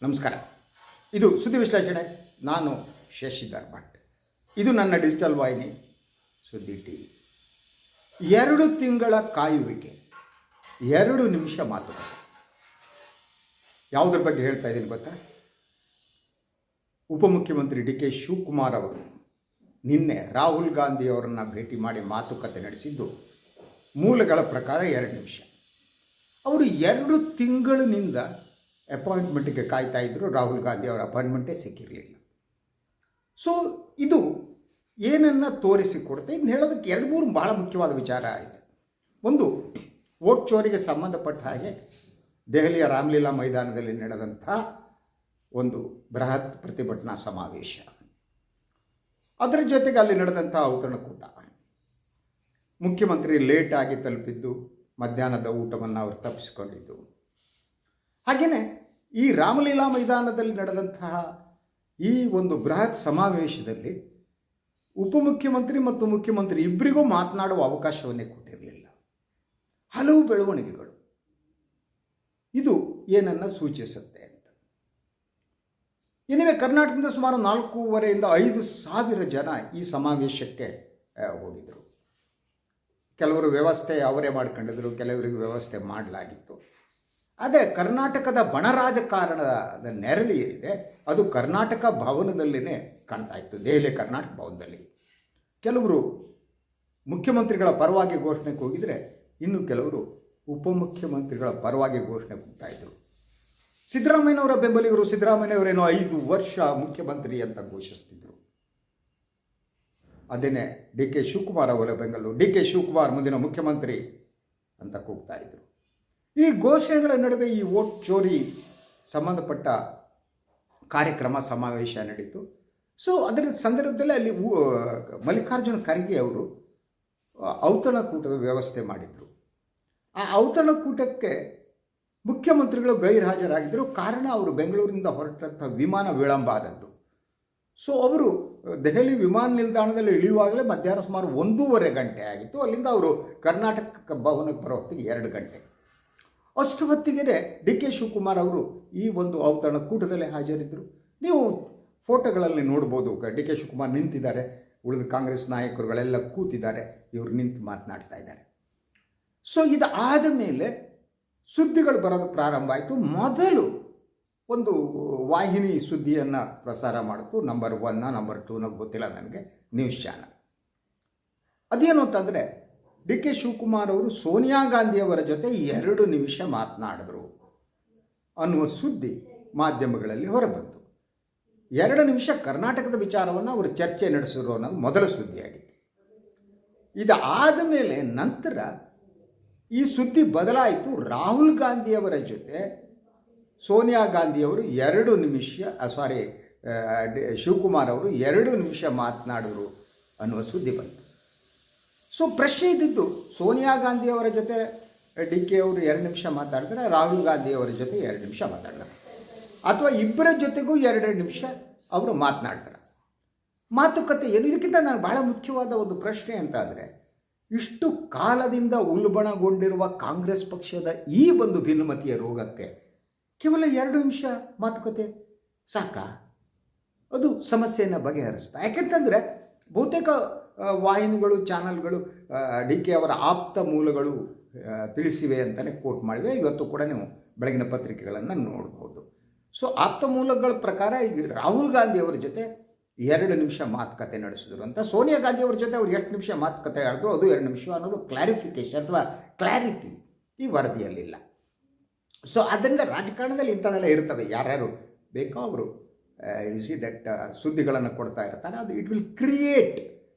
ನಮಸ್ಕಾರ. ಇದು ಸುದ್ದಿ ವಿಶ್ಲೇಷಣೆ. ನಾನು ಶಶಿಧರ್ ಭಟ್. ಇದು ನನ್ನ ಡಿಜಿಟಲ್ ವಾಹಿನಿ ಸುದ್ದಿ ಟಿವಿ. 2 ತಿಂಗಳ ಕಾಯುವಿಕೆ, 2 ನಿಮಿಷ ಮಾತುಕತೆ. ಯಾವುದ್ರ ಬಗ್ಗೆ ಹೇಳ್ತಾ ಇದ್ದೀನಿ ಗೊತ್ತಾ? ಉಪಮುಖ್ಯಮಂತ್ರಿ ಡಿ ಕೆ ಶಿವಕುಮಾರ್ ಅವರು ನಿನ್ನೆ ರಾಹುಲ್ ಗಾಂಧಿ ಅವರನ್ನು ಭೇಟಿ ಮಾಡಿ ಮಾತುಕತೆ ನಡೆಸಿದ್ದು ಮೂಲಗಳ ಪ್ರಕಾರ 2 ನಿಮಿಷ. ಅವರು 2 ತಿಂಗಳಿನಿಂದ ಅಪಾಯಿಂಟ್ಮೆಂಟಿಗೆ ಕಾಯ್ತಾ ಇದ್ದರು. ರಾಹುಲ್ ಗಾಂಧಿ ಅವರ ಅಪಾಯಿಂಟ್ಮೆಂಟೇ ಸಿಕ್ಕಿರಲಿಲ್ಲ. ಸೊ ಇದು ಏನನ್ನು ತೋರಿಸಿಕೊಡುತ್ತೆ? ಇದನ್ನು ಹೇಳೋದಕ್ಕೆ 2-3 ಬಹಳ ಮುಖ್ಯವಾದ ವಿಚಾರ ಆಯಿತು. ಒಂದು, ವೋಟ್ ಚೋರಿಗೆ ಸಂಬಂಧಪಟ್ಟ ಹಾಗೆ ದೆಹಲಿಯ ರಾಮಲೀಲಾ ಮೈದಾನದಲ್ಲಿ ನಡೆದಂಥ ಒಂದು ಬೃಹತ್ ಪ್ರತಿಭಟನಾ ಸಮಾವೇಶ, ಅದರ ಜೊತೆಗೆ ಅಲ್ಲಿ ನಡೆದಂಥ ಔತಣಕೂಟ, ಮುಖ್ಯಮಂತ್ರಿ ಲೇಟಾಗಿ ತಲುಪಿದ್ದು, ಮಧ್ಯಾಹ್ನದ ಊಟವನ್ನು ಅವರು ತಪ್ಪಿಸಿಕೊಂಡಿದ್ದು, ಹಾಗೆಯೇ ಈ ರಾಮಲೀಲಾ ಮೈದಾನದಲ್ಲಿ ನಡೆದಂತಹ ಈ ಒಂದು ಬೃಹತ್ ಸಮಾವೇಶದಲ್ಲಿ ಉಪಮುಖ್ಯಮಂತ್ರಿ ಮತ್ತು ಮುಖ್ಯಮಂತ್ರಿ ಇಬ್ಬರಿಗೂ ಮಾತನಾಡುವ ಅವಕಾಶವನ್ನೇ ಕೊಟ್ಟಿರಲಿಲ್ಲ. ಹಲವು ಬೆಳವಣಿಗೆಗಳು. ಇದು ಏನನ್ನು ಸೂಚಿಸುತ್ತೆ ಅಂತ. ಏನಿವೆ, ಕರ್ನಾಟಕದಿಂದ ಸುಮಾರು 4,500 ಜನ ಈ ಸಮಾವೇಶಕ್ಕೆ ಹೋಗಿದ್ದರು. ಕೆಲವರು ವ್ಯವಸ್ಥೆ ಅವರೇ ಮಾಡ್ಕೊಂಡಿದ್ರು, ಕೆಲವರಿಗೆ ವ್ಯವಸ್ಥೆ ಮಾಡಲಾಗಿತ್ತು. ಆದರೆ ಕರ್ನಾಟಕದ ಬಣ ರಾಜಕಾರಣದ ನೆರಳು ಏನಿದೆ ಅದು ಕರ್ನಾಟಕ ಭವನದಲ್ಲಿನೇ ಕಾಣ್ತಾ ಇತ್ತು. ದೆಹಲಿ ಕರ್ನಾಟಕ ಭವನದಲ್ಲಿ ಕೆಲವರು ಮುಖ್ಯಮಂತ್ರಿಗಳ ಪರವಾಗಿ ಘೋಷಣೆಗೆ ಹೋಗಿದರೆ, ಇನ್ನು ಕೆಲವರು ಉಪಮುಖ್ಯಮಂತ್ರಿಗಳ ಪರವಾಗಿ ಘೋಷಣೆ ಕೂಗ್ತಾಯಿದ್ರು. ಸಿದ್ದರಾಮಯ್ಯನವರ ಬೆಂಬಲಿಗರು ಸಿದ್ದರಾಮಯ್ಯನವರೇನೋ 5 ವರ್ಷ ಮುಖ್ಯಮಂತ್ರಿ ಅಂತ ಘೋಷಿಸ್ತಿದ್ರು. ಅದೇನೇ ಡಿ ಕೆ ಶಿವಕುಮಾರ್ ಅವರ ಬೆಂಬಲು, ಡಿ ಕೆ ಶಿವಕುಮಾರ್ ಮುಂದಿನ ಮುಖ್ಯಮಂತ್ರಿ ಅಂತ ಕೂಗ್ತಾ ಇದ್ರು. ಈ ಘೋಷಣೆಗಳ ನಡುವೆ ಈ ವೋಟ್ ಚೋರಿ ಸಂಬಂಧಪಟ್ಟ ಕಾರ್ಯಕ್ರಮ ಸಮಾವೇಶ ನಡೀತು. ಸೊ ಅದರ ಸಂದರ್ಭದಲ್ಲಿ ಅಲ್ಲಿ ಮಲ್ಲಿಕಾರ್ಜುನ ಖರ್ಗೆ ಅವರು ಔತಣಕೂಟದ ವ್ಯವಸ್ಥೆ ಮಾಡಿದರು. ಆ ಔತಣಕೂಟಕ್ಕೆ ಮುಖ್ಯಮಂತ್ರಿಗಳು ಗೈರ್ಹಾಜರಾಗಿದ್ದರು. ಕಾರಣ, ಅವರು ಬೆಂಗಳೂರಿನಿಂದ ಹೊರಟಂಥ ವಿಮಾನ ವಿಳಂಬ ಆದದ್ದು. ಸೊ ಅವರು ದೆಹಲಿ ವಿಮಾನ ನಿಲ್ದಾಣದಲ್ಲಿ ಇಳಿಯುವಾಗಲೇ ಮಧ್ಯಾಹ್ನ ಸುಮಾರು 1.5 ಗಂಟೆ ಆಗಿತ್ತು. ಅಲ್ಲಿಂದ ಅವರು ಕರ್ನಾಟಕ ಭವನಕ್ಕೆ ಬರೋ ಹೊತ್ತಿಗೆ 2 ಗಂಟೆ. ಅಷ್ಟು ಹೊತ್ತಿಗೆ ಡಿ ಕೆ ಶಿವಕುಮಾರ್ ಅವರು ಈ ಒಂದು ಔತಣಕೂಟದಲ್ಲಿ ಹಾಜರಿದ್ದರು. ನೀವು ಫೋಟೋಗಳಲ್ಲಿ ನೋಡ್ಬೋದು, ಡಿ ಕೆ ಶಿವಕುಮಾರ್ ನಿಂತಿದ್ದಾರೆ, ಉಳಿದ ಕಾಂಗ್ರೆಸ್ ನಾಯಕರುಗಳೆಲ್ಲ ಕೂತಿದ್ದಾರೆ, ಇವರು ನಿಂತು ಮಾತನಾಡ್ತಾ ಇದ್ದಾರೆ. ಸೊ ಇದಾದ ಮೇಲೆ ಸುದ್ದಿಗಳು ಬರೋದು ಪ್ರಾರಂಭ ಆಯಿತು. ಮೊದಲು ಒಂದು ವಾಹಿನಿ ಸುದ್ದಿಯನ್ನು ಪ್ರಸಾರ ಮಾಡಿತು. ನಂಬರ್ 1 ನಂಬರ್ 2 ಗೊತ್ತಿಲ್ಲ ನನಗೆ, ನ್ಯೂಸ್ ಚಾನಲ್. ಅದೇನು ಅಂತಂದರೆ, ಡಿ ಕೆ ಶಿವಕುಮಾರ್ ಅವರು ಸೋನಿಯಾ ಗಾಂಧಿಯವರ ಜೊತೆ 2 ನಿಮಿಷ ಮಾತನಾಡಿದ್ರು ಅನ್ನುವ ಸುದ್ದಿ ಮಾಧ್ಯಮಗಳಲ್ಲಿ ಹೊರಬಂತು. 2 ನಿಮಿಷ ಕರ್ನಾಟಕದ ವಿಚಾರವನ್ನು ಅವರು ಚರ್ಚೆ ನಡೆಸಿದ್ರು ಅನ್ನೋದು ಮೊದಲ ಸುದ್ದಿಯಾಗಿತ್ತು. ಇದಾದ ಮೇಲೆ ನಂತರ ಈ ಸುದ್ದಿ ಬದಲಾಯಿತು. ರಾಹುಲ್ ಗಾಂಧಿಯವರ ಜೊತೆ ಸೋನಿಯಾ ಗಾಂಧಿಯವರು 2 ನಿಮಿಷ ಶಿವಕುಮಾರ್ ಅವರು 2 ನಿಮಿಷ ಮಾತನಾಡಿದ್ರು ಅನ್ನುವ ಸುದ್ದಿ ಬಂತು. ಸೊ ಪ್ರಶ್ನೆ ಇದ್ದಿದ್ದು, ಸೋನಿಯಾ ಗಾಂಧಿಯವರ ಜೊತೆ ಡಿ ಕೆ ಅವರು 2 ನಿಮಿಷ ಮಾತಾಡಿದ್ರೆ, ರಾಹುಲ್ ಗಾಂಧಿಯವರ ಜೊತೆ 2 ನಿಮಿಷ ಮಾತಾಡಿದ್ರೆ, ಅಥವಾ ಇಬ್ಬರ ಜೊತೆಗೂ 2 ನಿಮಿಷ ಅವರು ಮಾತನಾಡ್ತಾರೆ. ಮಾತುಕತೆ ಏನು? ಇದಕ್ಕಿಂತ ನಾನು ಬಹಳ ಮುಖ್ಯವಾದ ಒಂದು ಪ್ರಶ್ನೆ ಅಂತ ಅಂದರೆ, ಇಷ್ಟು ಕಾಲದಿಂದ ಉಲ್ಬಣಗೊಂಡಿರುವ ಕಾಂಗ್ರೆಸ್ ಪಕ್ಷದ ಈ ಒಂದು ಭಿನ್ನಮತೀಯ ರೋಗಕ್ಕೆ ಕೇವಲ 2 ನಿಮಿಷ ಮಾತುಕತೆ ಸಾಕಾ? ಅದು ಸಮಸ್ಯೆಯನ್ನು ಬಗೆಹರಿಸ್ತಾ? ಯಾಕೆಂತಂದರೆ ಬಹುತೇಕ ವಾಹಿನಿಗಳು, ಚಾನಲ್ಗಳು ಡಿ ಕೆ ಅವರ ಆಪ್ತ ಮೂಲಗಳು ತಿಳಿಸಿವೆ ಅಂತಲೇ ಕೋಟ್ ಮಾಡಿವೆ. ಇವತ್ತು ಕೂಡ ನೀವು ಬೆಳಗಿನ ಪತ್ರಿಕೆಗಳನ್ನು ನೋಡ್ಬೋದು. ಸೊ ಆಪ್ತ ಮೂಲಗಳ ಪ್ರಕಾರ ಈಗ ರಾಹುಲ್ ಗಾಂಧಿ ಅವರ ಜೊತೆ 2 ನಿಮಿಷ ಮಾತುಕತೆ ನಡೆಸಿದ್ರು ಅಂತ. ಸೋನಿಯಾ ಗಾಂಧಿ ಅವ್ರ ಜೊತೆ ಅವ್ರು ಎಷ್ಟು ನಿಮಿಷ ಮಾತುಕತೆ ಆಡಿದ್ರು ಅದು 2 ನಿಮಿಷ ಅನ್ನೋದು ಕ್ಲಾರಿಫಿಕೇಶನ್ ಅಥವಾ ಕ್ಲಾರಿಟಿ ಈ ವರದಿಯಲ್ಲಿಲ್ಲ. ಸೊ ಆದ್ದರಿಂದ ರಾಜಕಾರಣದಲ್ಲಿ ಇಂಥದ್ದೆಲ್ಲ ಇರ್ತವೆ. ಯಾರ್ಯಾರು ಬೇಕೋ ಅವರು ಸುದ್ದಿಗಳನ್ನು ಕೊಡ್ತಾ ಇರ್ತಾರೆ. ಅದು ಇಟ್ ವಿಲ್ ಕ್ರಿಯೇಟ್,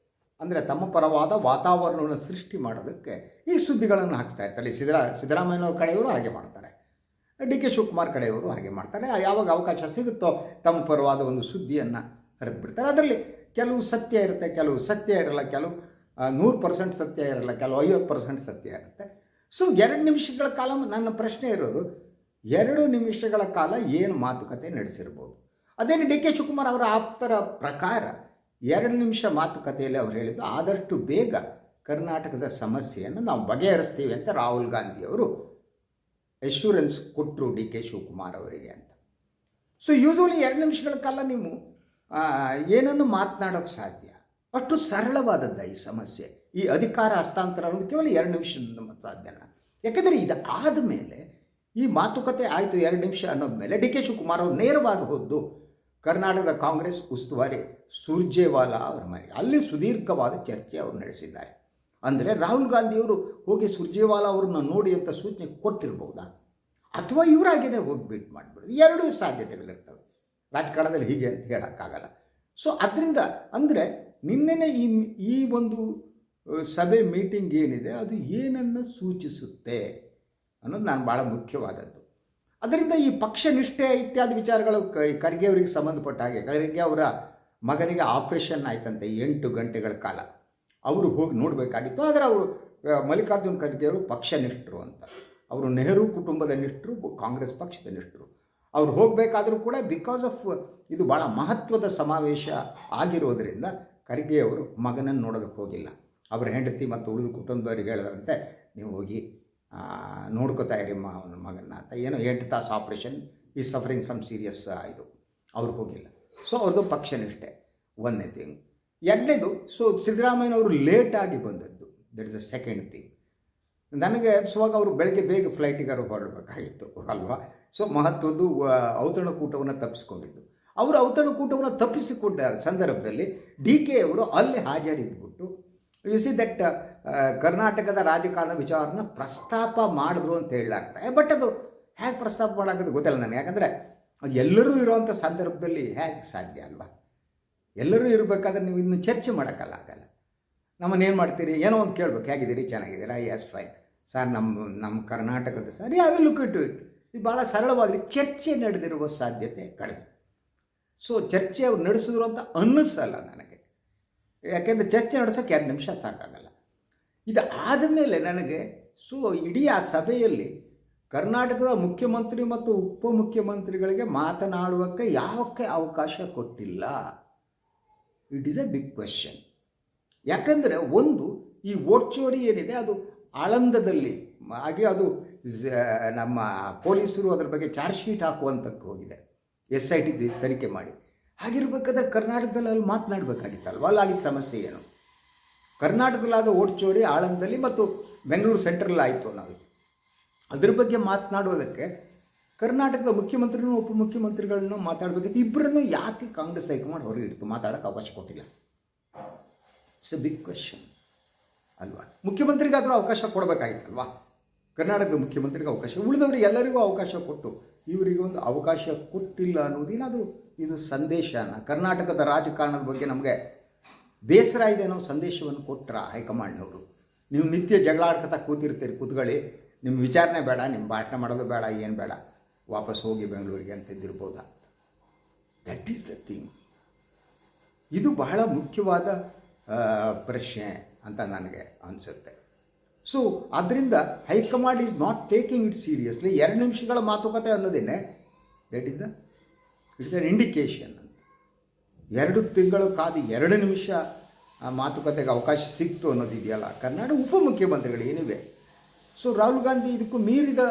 ಅಂದರೆ ತಮ್ಮ ಪರವಾದ ವಾತಾವರಣವನ್ನು ಸೃಷ್ಟಿ ಮಾಡೋದಕ್ಕೆ ಈ ಸುದ್ದಿಗಳನ್ನು ಹಾಕ್ತಾ ಇರ್ತಾರೆ. ಸಿದ್ದರಾಮಯ್ಯನವ್ರ ಕಡೆಯವರು ಹಾಗೆ ಮಾಡ್ತಾರೆ, ಡಿ ಕೆ ಶಿವಕುಮಾರ್ ಕಡೆಯವರು ಹಾಗೆ ಮಾಡ್ತಾರೆ. ಯಾವಾಗ ಅವಕಾಶ ಸಿಗುತ್ತೋ ತಮ್ಮ ಪರವಾದ ಒಂದು ಸುದ್ದಿಯನ್ನು ಹರಿದು ಬಿಡ್ತಾರೆ. ಅದರಲ್ಲಿ ಕೆಲವು ಸತ್ಯ ಇರುತ್ತೆ, ಕೆಲವು ಸತ್ಯ ಇರಲ್ಲ, ಕೆಲವು 100% ಸತ್ಯ ಇರಲ್ಲ, ಕೆಲವು 50% ಸತ್ಯ ಇರುತ್ತೆ. ಸೊ 2 ನಿಮಿಷಗಳ ಕಾಲ ನನ್ನ ಪ್ರಶ್ನೆ ಇರೋದು, 2 ನಿಮಿಷಗಳ ಕಾಲ ಏನು ಮಾತುಕತೆ ನಡೆಸಿರ್ಬೋದು? ಅದೇನು ಡಿ ಕೆ ಶಿವಕುಮಾರ್ ಅವರ ಆಪ್ತರ ಪ್ರಕಾರ 2 ನಿಮಿಷ ಮಾತುಕತೆಯಲ್ಲಿ ಅವರು ಹೇಳಿದ್ದು, ಆದಷ್ಟು ಬೇಗ ಕರ್ನಾಟಕದ ಸಮಸ್ಯೆಯನ್ನು ನಾವು ಬಗೆಹರಿಸ್ತೀವಿ ಅಂತ ರಾಹುಲ್ ಗಾಂಧಿಯವರು ಎಶ್ಯೂರೆನ್ಸ್ ಕೊಟ್ಟರು ಡಿ ಕೆ ಶಿವಕುಮಾರ್ ಅವರಿಗೆ ಅಂತ. ಸೊ ಯೂಶ್ವಲಿ 2 ನಿಮಿಷಗಳ ಕಾಲ ನೀವು ಏನನ್ನು ಮಾತನಾಡೋಕ್ಕೆ ಸಾಧ್ಯ. ಅಷ್ಟು ಸರಳವಾದದ್ದ ಈ ಸಮಸ್ಯೆ. ಈ ಅಧಿಕಾರ ಹಸ್ತಾಂತರ ಅನ್ನೋದು ಕೇವಲ 2 ನಿಮಿಷದಿಂದ ಸಾಧ್ಯನ. ಯಾಕೆಂದರೆ ಇದು ಆದಮೇಲೆ ಈ ಮಾತುಕತೆ ಆಯಿತು 2 ನಿಮಿಷ ಅನ್ನೋದ್ಮೇಲೆ ಡಿ ಕೆ ಶಿವಕುಮಾರ್ ಅವರು ನೇರವಾಗಿ ಹೋದ್ದು ಕರ್ನಾಟಕದ ಕಾಂಗ್ರೆಸ್ ಉಸ್ತುವಾರಿ ಸುರ್ಜೇವಾಲಾ ಅವರ ಮನೆಗೆ. ಅಲ್ಲಿ ಸುದೀರ್ಘವಾದ ಚರ್ಚೆ ಅವರು ನಡೆಸಿದ್ದಾರೆ. ಅಂದರೆ ರಾಹುಲ್ ಗಾಂಧಿಯವರು ಹೋಗಿ ಸುರ್ಜೇವಾಲಾ ಅವ್ರನ್ನ ನೋಡಿ ಅಂತ ಸೂಚನೆ ಕೊಟ್ಟಿರ್ಬೋದಾ, ಅಥವಾ ಇವರಾಗೇನೆ ಹೋಗಿ ಭೇಟಿ ಮಾಡಿಬಿಡೋದು. ಎರಡೂ ಸಾಧ್ಯತೆಗಳಿರ್ತವೆ ರಾಜಕಾರಣದಲ್ಲಿ, ಹೀಗೆ ಅಂತ ಹೇಳೋಕ್ಕಾಗಲ್ಲ. ಸೊ ಅದರಿಂದ ಅಂದರೆ ನಿನ್ನೆನೇ ಈ ಒಂದು ಸಭೆ ಮೀಟಿಂಗ್ ಏನಿದೆ ಅದು ಏನನ್ನು ಸೂಚಿಸುತ್ತೆ ಅನ್ನೋದು ನಾನು ಭಾಳ ಮುಖ್ಯವಾದದ್ದು. ಅದರಿಂದ ಈ ಪಕ್ಷ ನಿಷ್ಠೆ ಇತ್ಯಾದಿ ವಿಚಾರಗಳು ಖರ್ಗೆ ಅವರಿಗೆ ಸಂಬಂಧಪಟ್ಟ ಹಾಗೆ, ಖರ್ಗೆ ಅವರ ಮಗನಿಗೆ ಆಪರೇಷನ್ ಆಯ್ತಂತೆ 8 ಗಂಟೆಗಳ ಕಾಲ. ಅವರು ಹೋಗಿ ನೋಡಬೇಕಾಗಿತ್ತು. ಆದರೆ ಅವರು ಮಲ್ಲಿಕಾರ್ಜುನ್ ಖರ್ಗೆ ಅವರು ಪಕ್ಷ ನಿಷ್ಠರು ಅಂತ, ಅವರು ನೆಹರು ಕುಟುಂಬದ ನಿಷ್ಠರು, ಕಾಂಗ್ರೆಸ್ ಪಕ್ಷದ ನಿಷ್ಠರು. ಅವ್ರು ಹೋಗಬೇಕಾದರೂ ಕೂಡ ಬಿಕಾಸ್ ಆಫ್ ಇದು ಭಾಳ ಮಹತ್ವದ ಸಮಾವೇಶ ಆಗಿರೋದರಿಂದ ಖರ್ಗೆ ಅವರು ಮಗನನ್ನು ನೋಡೋದಕ್ಕೆ ಹೋಗಿಲ್ಲ. ಅವರ ಹೆಂಡತಿ ಮತ್ತು ಉಳಿದ ಕುಟುಂಬದವರಿಗೆ ಹೇಳಿದ್ರಂತೆ, ನೀವು ಹೋಗಿ ನೋಡ್ಕೋತಾ ಇರಿ ಮಗನ ಅಂತ. ಏನೋ 8 ತಾಸು ಆಪ್ರೇಷನ್, ಈ ಸಫರಿಂಗ್ ಸಮ್ ಸೀರಿಯಸ್ ಇದು. ಅವ್ರು ಹೋಗಿಲ್ಲ. ಸೊ ಅವ್ರದ್ದು ಪಕ್ಷನಿಷ್ಠೆ ಒಂದನೇ ಥಿಂಗ್. ಎರಡನೇದು, ಸೊ ಸಿದ್ದರಾಮಯ್ಯನವರು ಲೇಟಾಗಿ ಬಂದದ್ದು, that is a second thing. ನನಗೆ ಅನಿಸುವಾಗ ಅವರು ಬೆಳಗ್ಗೆ ಬೇಗ ಫ್ಲೈಟಿಗಾರು ಹೊರಡಬೇಕಾಗಿತ್ತು ಅಲ್ವಾ. ಸೊ ಮಹತ್ವದ್ದು ಔತಣಕೂಟವನ್ನು ತಪ್ಪಿಸ್ಕೊಂಡಿದ್ದು. ಅವರು ಔತಣಕೂಟವನ್ನು ತಪ್ಪಿಸಿಕೊಂಡ ಸಂದರ್ಭದಲ್ಲಿ ಡಿ ಕೆ ಅವರು ಅಲ್ಲಿ ಹಾಜರಿದ್ಬಿಟ್ಟು ಯು ಸಿ ದಟ್ ಕರ್ನಾಟಕದ ರಾಜಕಾರಣದ ವಿಚಾರನ ಪ್ರಸ್ತಾಪ ಮಾಡಿದ್ರು ಅಂತ ಹೇಳಲಾಗ್ತದೆ. ಬಟ್ ಅದು ಹೇಗೆ ಪ್ರಸ್ತಾಪ ಮಾಡೋದು ಗೊತ್ತಿಲ್ಲ ನನಗೆ. ಯಾಕಂದರೆ ಅದು ಎಲ್ಲರೂ ಇರೋವಂಥ ಸಂದರ್ಭದಲ್ಲಿ ಹೇಗೆ ಸಾಧ್ಯ ಅಲ್ವಾ. ಎಲ್ಲರೂ ಇರಬೇಕಾದ್ರೆ ನೀವು ಇನ್ನು ಚರ್ಚೆ ಮಾಡೋಕ್ಕಾಗಲ್ಲ. ನಮ್ಮನ್ನೇನು ಮಾಡ್ತೀರಿ, ಏನೋ ಒಂದು ಕೇಳ್ಬೇಕು, ಹೇಗಿದ್ದೀರಿ, ಚೆನ್ನಾಗಿದ್ದೀರಾ, ಎಸ್ ಫೈನ್ ಸರ್, ನಮ್ಮ ಕರ್ನಾಟಕದ ಸರ್, ಯಾವ ಲುಕ್ ಇಟ್ಟು ಇಟ್ಟು ಇದು ಭಾಳ ಸರಳವಾಗಿ ಚರ್ಚೆ ನಡೆದಿರುವ ಸಾಧ್ಯತೆ ಕಡಿಮೆ. ಸೊ ಚರ್ಚೆ ಅವ್ರು ನಡೆಸಿದ್ರು ಅಂತ ಅನ್ನಿಸಲ್ಲ ನನಗೆ. ಯಾಕೆಂದರೆ ಚರ್ಚೆ ನಡೆಸೋಕ್ಕೆ 2 ನಿಮಿಷ ಸಾಕಾಗಲ್ಲ. ಇದು ಆದಮೇಲೆ ನನಗೆ ಸೊ ಇಡೀ ಆ ಸಭೆಯಲ್ಲಿ ಕರ್ನಾಟಕದ ಮುಖ್ಯಮಂತ್ರಿ ಮತ್ತು ಉಪಮುಖ್ಯಮಂತ್ರಿಗಳಿಗೆ ಮಾತನಾಡುವಕ್ಕೆ ಯಾವಕ್ಕೆ ಅವಕಾಶ ಕೊಟ್ಟಿಲ್ಲ. It is a big question. ಯಾಕಂದರೆ ಒಂದು, ಈ ವೋಟ್ ಚೋರಿ ಏನಿದೆ ಅದು ಆಳಂದದಲ್ಲಿ ಹಾಗೆ ಅದು ನಮ್ಮ ಪೊಲೀಸರು ಅದರ ಬಗ್ಗೆ ಚಾರ್ಜ್ ಶೀಟ್ ಹಾಕುವಂತಕ್ಕೆ ಹೋಗಿದೆ, SIT ತನಿಖೆ ಮಾಡಿ. ಹಾಗಿರ್ಬೇಕಾದ್ರೆ ಕರ್ನಾಟಕದಲ್ಲಿ ಅಲ್ಲಿ ಮಾತನಾಡಬೇಕಾಗಿತ್ತಲ್ವ. ಅಲ್ಲಾಗಿದ್ದ ಸಮಸ್ಯೆ ಏನು? ಕರ್ನಾಟಕದಲ್ಲಾದ ವೋಟ್ ಚೋರಿ ಆಳಂದದಲ್ಲಿ ಮತ್ತು ಬೆಂಗಳೂರು ಸೆಂಟ್ರಲ್ ಆಯಿತು. ನಾವು ಅದ್ರ ಬಗ್ಗೆ ಮಾತನಾಡೋದಕ್ಕೆ ಕರ್ನಾಟಕದ ಮುಖ್ಯಮಂತ್ರಿನೂ ಉಪಮುಖ್ಯಮಂತ್ರಿಗಳನ್ನು ಮಾತಾಡಬೇಕಿತ್ತು. ಇಬ್ಬರನ್ನು ಯಾಕೆ ಕಾಂಗ್ರೆಸ್ ಹೈಕಮಾಂಡ್ ಹೊರಗೆ ಇಡ್ತು, ಮಾತಾಡೋಕ್ಕೆ ಅವಕಾಶ ಕೊಟ್ಟಿಲ್ಲ? ಇಟ್ಸ್ ಎ ಬಿಗ್ ಕ್ವೆಶ್ಚನ್ ಅಲ್ವಾ. ಮುಖ್ಯಮಂತ್ರಿಗಾದರೂ ಅವಕಾಶ ಕೊಡಬೇಕಾಗಿತ್ತಲ್ವಾ. ಕರ್ನಾಟಕದ ಮುಖ್ಯಮಂತ್ರಿಗೆ ಅವಕಾಶ, ಉಳಿದವರಿಗೆ ಎಲ್ಲರಿಗೂ ಅವಕಾಶ ಕೊಟ್ಟು ಇವರಿಗೆ ಒಂದು ಅವಕಾಶ ಕೊಟ್ಟಿಲ್ಲ ಅನ್ನೋದೇನಾದರೂ ಇದು ಸಂದೇಶನ ಕರ್ನಾಟಕದ ರಾಜಕಾರಣದ ಬಗ್ಗೆ ನಮಗೆ ಬೇಸರ ಇದೆ ಅನ್ನೋ ಸಂದೇಶವನ್ನು ಕೊಟ್ಟರ ಹೈಕಮಾಂಡ್ನವರು? ನೀವು ನಿತ್ಯ ಜಗಳಾಡ್ಕೊತಾ ಕೂತಿರ್ತೀರಿ, ಕೂತ್ಕೊಳ್ಳಿ, ನಿಮ್ಮ ವಿಚಾರಣೆ ಬೇಡ, ನಿಮ್ಮ ಭಾಷಣ ಮಾಡೋದು ಬೇಡ, ಏನು ಬೇಡ, ವಾಪಸ್ ಹೋಗಿ ಬೆಂಗಳೂರಿಗೆ ಅಂತಿದ್ದಿರ್ಬೋದಾ? That is the thing. ಇದು ಬಹಳ ಮುಖ್ಯವಾದ ಪ್ರಶ್ನೆ ಅಂತ ನನಗೆ ಅನಿಸುತ್ತೆ. ಸೊ ಆದ್ದರಿಂದ high command is not taking it seriously. 2 ನಿಮಿಷಗಳ ಮಾತುಕತೆ ಅನ್ನೋದೇನೆ that is it's an indication ಅಂತ. 2 ತಿಂಗಳು ಕಾದು 2 ನಿಮಿಷ ಮಾತುಕತೆಗೆ ಅವಕಾಶ ಸಿಕ್ತು ಅನ್ನೋದು ಇದೆಯಲ್ಲ, ಕರ್ನಾಟಕ ಉಪಮುಖ್ಯಮಂತ್ರಿಗಳು ಏನಿವೆ. ಸೊ ರಾಹುಲ್ ಗಾಂಧಿ ಇದಕ್ಕೂ ಮೀರಿದ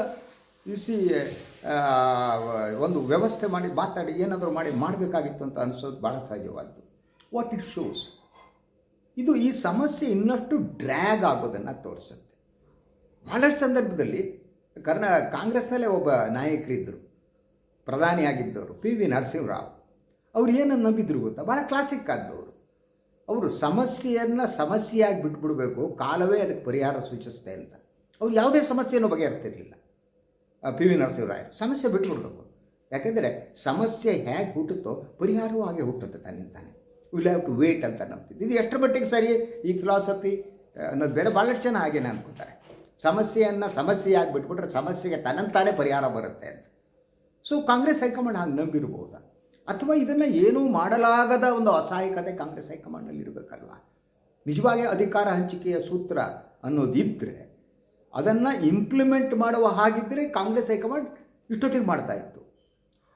ಒಂದು ವ್ಯವಸ್ಥೆ ಮಾಡಿ ಮಾತಾಡಿ ಏನಾದರೂ ಮಾಡಬೇಕಾಗಿತ್ತು ಅಂತ ಅನಿಸೋದು ಭಾಳ ಸಹಜವಾದ್ದು. ವಾಟ್ ಇಟ್ ಶೋಸ್, ಇದು ಈ ಸಮಸ್ಯೆ ಇನ್ನಷ್ಟು ಡ್ರ್ಯಾಗ್ ಆಗೋದನ್ನು ತೋರಿಸುತ್ತೆ. ಭಾಳಷ್ಟು ಸಂದರ್ಭದಲ್ಲಿ ಕಾಂಗ್ರೆಸ್ನಲ್ಲೇ ಒಬ್ಬ ನಾಯಕರಿದ್ದರು, ಪ್ರಧಾನಿಯಾಗಿದ್ದವರು PV ನರಸಿಂಹರಾವ್. ಅವ್ರು ಏನನ್ನು ನಂಬಿದ್ರು ಗೊತ್ತಾ? ಭಾಳ ಕ್ಲಾಸಿಕ್ ಆದವರು. ಅವರು ಸಮಸ್ಯೆಯನ್ನು ಸಮಸ್ಯೆಯಾಗಿ ಬಿಟ್ಬಿಡಬೇಕು, ಕಾಲವೇ ಅದಕ್ಕೆ ಪರಿಹಾರ ಸೂಚಿಸುತ್ತೆ ಅಂತ. ಅವ್ರು ಯಾವುದೇ ಸಮಸ್ಯೆಯನ್ನು ಬಗೆಹರಿಸ್ತಿರಲಿಲ್ಲ PV ನರಸಿಂಹರಾವ್. ಸಮಸ್ಯೆ ಬಿಟ್ಬಿಡ್ಬೇಕು. ಯಾಕೆಂದರೆ ಸಮಸ್ಯೆ ಹೇಗೆ ಹುಟ್ಟುತ್ತೋ ಪರಿಹಾರವೂ ಹಾಗೆ ಹುಟ್ಟುತ್ತೆ ತನ್ನಿಂತಾನೆ. ವಿಲ್ ಹ್ಯಾವ್ ಟು ವೇಟ್ ಅಂತ ನಂಬ್ತಿದ್ದು. ಇದು ಎಷ್ಟರ ಮಟ್ಟಿಗೆ ಸರಿ ಈ ಫಿಲಾಸಫಿ ಅನ್ನೋದು ಬೇರೆ. ಭಾಳಷ್ಟು ಜನ ಹಾಗೇನೆ ಅಂದ್ಕೋತಾರೆ, ಸಮಸ್ಯೆಯನ್ನು ಸಮಸ್ಯೆಯಾಗಿ ಬಿಟ್ಬಿಟ್ರೆ ಸಮಸ್ಯೆಗೆ ತನ್ನಂತಾನೇ ಪರಿಹಾರ ಬರುತ್ತೆ ಅಂತ. ಸೊ ಕಾಂಗ್ರೆಸ್ ಹೈಕಮಾಂಡ್ ಹಾಗೆ ನಂಬಿರ್ಬೋದಾ? ಅಥವಾ ಇದನ್ನು ಏನೂ ಮಾಡಲಾಗದ ಒಂದು ಅಸಹಾಯಕತೆ ಕಾಂಗ್ರೆಸ್ ಹೈಕಮಾಂಡಲ್ಲಿ ಇರಬೇಕಲ್ವ? ನಿಜವಾಗಿ ಅಧಿಕಾರ ಹಂಚಿಕೆಯ ಸೂತ್ರ ಅನ್ನೋದಿದ್ದರೆ ಅದನ್ನು ಇಂಪ್ಲಿಮೆಂಟ್ ಮಾಡುವ ಹಾಗಿದ್ದರೆ ಕಾಂಗ್ರೆಸ್ ಹೈಕಮಾಂಡ್ ಇಷ್ಟೊತ್ತಿಗೆ ಮಾಡ್ತಾಯಿತ್ತು.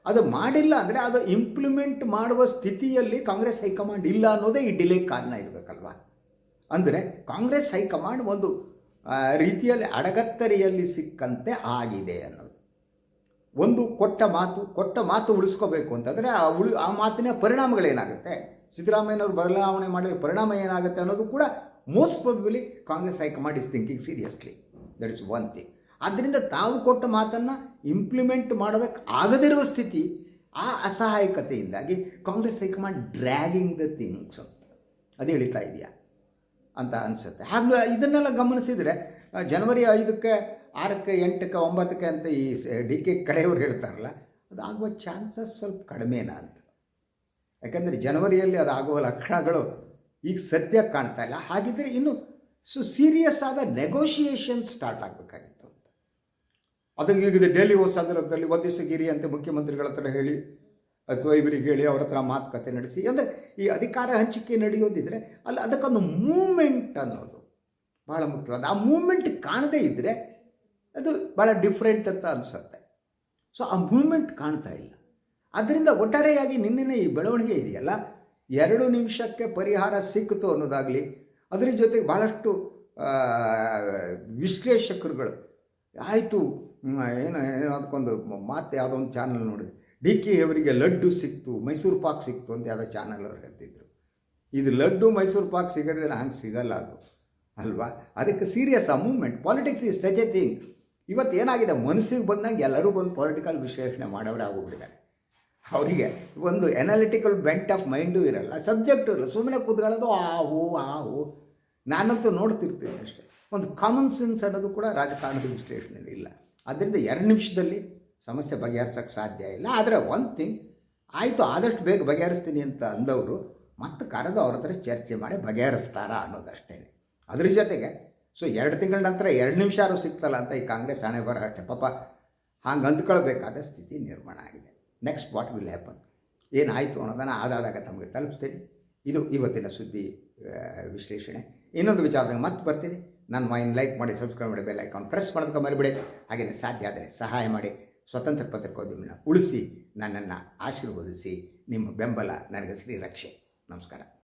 ಅದು ಮಾಡಿಲ್ಲ ಅಂದರೆ ಅದು ಇಂಪ್ಲಿಮೆಂಟ್ ಮಾಡುವ ಸ್ಥಿತಿಯಲ್ಲಿ ಕಾಂಗ್ರೆಸ್ ಹೈಕಮಾಂಡ್ ಇಲ್ಲ ಅನ್ನೋದೇ ಈ ಡಿಲೇ ಕಾರಣ ಇರಬೇಕಲ್ವ. ಅಂದರೆ ಕಾಂಗ್ರೆಸ್ ಹೈಕಮಾಂಡ್ ಒಂದು ರೀತಿಯಲ್ಲಿ ಅಡಗತ್ತರಿಯಲ್ಲಿ ಸಿಕ್ಕಂತೆ ಆಗಿದೆ ಅನ್ನೋದು. ಒಂದು ಕೊಟ್ಟ ಮಾತು ಉಳಿಸ್ಕೋಬೇಕು ಅಂತಂದರೆ ಆ ಮಾತಿನ ಪರಿಣಾಮಗಳೇನಾಗುತ್ತೆ, ಸಿದ್ದರಾಮಯ್ಯನವರು ಬದಲಾವಣೆ ಮಾಡಿದ ಪರಿಣಾಮ ಏನಾಗುತ್ತೆ ಅನ್ನೋದು ಕೂಡ most probably Congress high command is thinking seriously. That is one thing. ಆದ್ದರಿಂದ ತಾವು ಕೊಟ್ಟ ಮಾತನ್ನು ಇಂಪ್ಲಿಮೆಂಟ್ ಮಾಡೋದಕ್ಕೆ ಆಗದಿರುವ ಸ್ಥಿತಿ, ಆ ಅಸಹಾಯಕತೆಯಿಂದಾಗಿ Congress high command dragging the things ಅಂತ ಅದು ಹೇಳ್ತಾ ಇದೆಯಾ ಅಂತ ಅನಿಸುತ್ತೆ. ಹಾಗೆ ಇದನ್ನೆಲ್ಲ ಗಮನಿಸಿದರೆ ಜನವರಿ 5ಕ್ಕೆ 6ಕ್ಕೆ 8ಕ್ಕೆ 9ಕ್ಕೆ ಅಂತ ಈ DK ಕಡೆಯವರು ಹೇಳ್ತಾರಲ್ಲ, ಅದು ಆಗುವ ಚಾನ್ಸಸ್ ಸ್ವಲ್ಪ ಕಡಿಮೆನಾ ಅಂತ. ಯಾಕಂದರೆ ಜನವರಿಯಲ್ಲಿ ಅದು ಆಗುವ ಲಕ್ಷಣಗಳು ಈಗ ಸದ್ಯ ಕಾಣ್ತಾ ಇಲ್ಲ. ಹಾಗಿದ್ದರೆ ಇನ್ನು ಸೀರಿಯಸ್ ಆದ ನೆಗೋಷಿಯೇಷನ್ ಸ್ಟಾರ್ಟ್ ಆಗಬೇಕಾಗಿತ್ತು ಅಂತ. ಅದು ಈಗ ಡೆಲ್ಲಿ ಹೋದ ಸಂದರ್ಭದಲ್ಲಿ ಒಂದು ದಿವಸಗಿರಿ ಅಂತ ಮುಖ್ಯಮಂತ್ರಿಗಳ ಹತ್ರ ಹೇಳಿ ಅಥವಾ ಇವರಿಗೆ ಹೇಳಿ ಅವ್ರ ಹತ್ರ ಮಾತುಕತೆ ನಡೆಸಿ, ಅಂದರೆ ಈ ಅಧಿಕಾರ ಹಂಚಿಕೆ ನಡೆಯೋದಿದ್ರೆ ಅಲ್ಲಿ ಅದಕ್ಕೊಂದು ಮೂಮೆಂಟ್ ಅನ್ನೋದು ಭಾಳ ಮುಖ್ಯವಾದ. ಆ ಮೂಮೆಂಟ್ ಕಾಣದೇ ಇದ್ದರೆ ಅದು ಭಾಳ ಡಿಫ್ರೆಂಟ್ ಅಂತ ಅನಿಸುತ್ತೆ. ಸೊ ಆ ಮೂಮೆಂಟ್ ಕಾಣ್ತಾ ಇಲ್ಲ. ಅದರಿಂದ ಒಟ್ಟಾರೆಯಾಗಿ ನಿನ್ನೆನ ಈ ಬೆಳವಣಿಗೆ ಇದೆಯಲ್ಲ, 2 ನಿಮಿಷಕ್ಕೆ ಪರಿಹಾರ ಸಿಕ್ಕಿತು ಅನ್ನೋದಾಗಲಿ, ಅದರ ಜೊತೆಗೆ ಭಾಳಷ್ಟು ವಿಶ್ಲೇಷಕರುಗಳು ಆಯಿತು ಏನೋ ಅದಕ್ಕೊಂದು ಮಾತು ಯಾವುದೋ ಒಂದು ಚಾನಲ್ ನೋಡಿದೆ, DK ಅವರಿಗೆ ಲಡ್ಡು ಸಿಕ್ತು, ಮೈಸೂರು ಪಾಕ್ ಸಿಕ್ತು ಅಂತ ಯಾವುದೋ ಚಾನಲ್ ಅವ್ರು ಹೇಳ್ತಿದ್ರು. ಇದು ಲಡ್ಡು ಮೈಸೂರು ಪಾಕ್ ಸಿಗೋದಿಲ್ಲ, ಹಂಗೆ ಸಿಗಲ್ಲ ಅದು ಅಲ್ವಾ. ಅದಕ್ಕೆ ಸೀರಿಯಸ್ ಆ moment. Politics is such a thing. ಇವತ್ತು ಏನಾಗಿದೆ, ಮನಸ್ಸಿಗೆ ಬಂದಂಗೆ ಎಲ್ಲರೂ ಬಂದು ಪೊಲಿಟಿಕಲ್ ವಿಶ್ಲೇಷಣೆ ಮಾಡೋರೇ ಆಗೋಗ್ಬಿಟ್ಟಿದ್ದಾರೆ. ಅವರಿಗೆ ಒಂದು ಎನಾಲಿಟಿಕಲ್ ಬೆಂಟ್ ಆಫ್ ಮೈಂಡು ಇರಲ್ಲ, ಸಬ್ಜೆಕ್ಟು ಇರಲ್ಲ, ಸುಮ್ಮನೆ ಕೂತ್ಕೊಳ್ಳೋದು ಆಹು. ನಾನಂತೂ ನೋಡ್ತಿರ್ತೀನಿ ಅಷ್ಟೇ. ಒಂದು ಕಾಮನ್ ಸೆನ್ಸ್ ಅನ್ನೋದು ಕೂಡ ರಾಜಕಾರಣದ ವಿಶ್ಲೇಷಣೆಯಲ್ಲಿ ಇಲ್ಲ. ಆದ್ದರಿಂದ 2 ನಿಮಿಷದಲ್ಲಿ ಸಮಸ್ಯೆ ಬಗೆಹರಿಸೋಕ್ಕೆ ಸಾಧ್ಯ ಇಲ್ಲ. ಆದರೆ ಒಂದು ಥಿಂಗ್ ಆಯಿತು, ಆದಷ್ಟು ಬೇಗ ಬಗೆಹರಿಸ್ತೀನಿ ಅಂತ ಅಂದವರು ಮತ್ತೆ ಕರೆದು ಅವ್ರ ಹತ್ರ ಚರ್ಚೆ ಮಾಡಿ ಬಗೆಹರಿಸ್ತಾರಾ ಅನ್ನೋದಷ್ಟೇ. ಅದ್ರ ಜೊತೆಗೆ 2 ತಿಂಗಳ ನಂತರ 2 ನಿಮಿಷ ಸಿಗ್ತಲ್ಲ ಅಂತ ಈ ಕಾಂಗ್ರೆಸ್ ಹಣೆ ಬರ ಅಷ್ಟೇ ಪಾಪ ಹಾಗೆ ಅಂದ್ಕೊಳ್ಬೇಕಾದ ಸ್ಥಿತಿ ನಿರ್ಮಾಣ ಆಗಿದೆ. ನೆಕ್ಸ್ಟ್ ವಾಟ್ ವಿಲ್ ಹ್ಯಾಪನ್, ಏನಾಯಿತು ಅನ್ನೋದನ್ನು ಆದಾಗ ತಮಗೆ ತಲುಪಿಸ್ತೀನಿ. ಇದು ಇವತ್ತಿನ ಸುದ್ದಿ ವಿಶ್ಲೇಷಣೆ. ಇನ್ನೊಂದು ವಿಚಾರದಾಗ ಮತ್ತೆ ಬರ್ತೀನಿ. ನನ್ನ ಮೈಂಡ್ ಲೈಕ್ ಮಾಡಿ, ಸಬ್ಸ್ಕ್ರೈಬ್ ಮಾಡಿ, ಬೆಲ್ ಐಕಾನ್ ಪ್ರೆಸ್ ಮಾಡೋದಕ್ಕೆ ಮರಿಬೇಡಿ. ಹಾಗೆಯೇ ಸಾಧ್ಯ ಆದರೆ ಸಹಾಯ ಮಾಡಿ ಸ್ವತಂತ್ರ ಪತ್ರಿಕೋದ್ಯಮಿನ ಉಳಿಸಿ ನನ್ನನ್ನು ಆಶೀರ್ವದಿಸಿ. ನಿಮ್ಮ ಬೆಂಬಲ ನನಗೆ ಶ್ರೀರಕ್ಷೆ. ನಮಸ್ಕಾರ.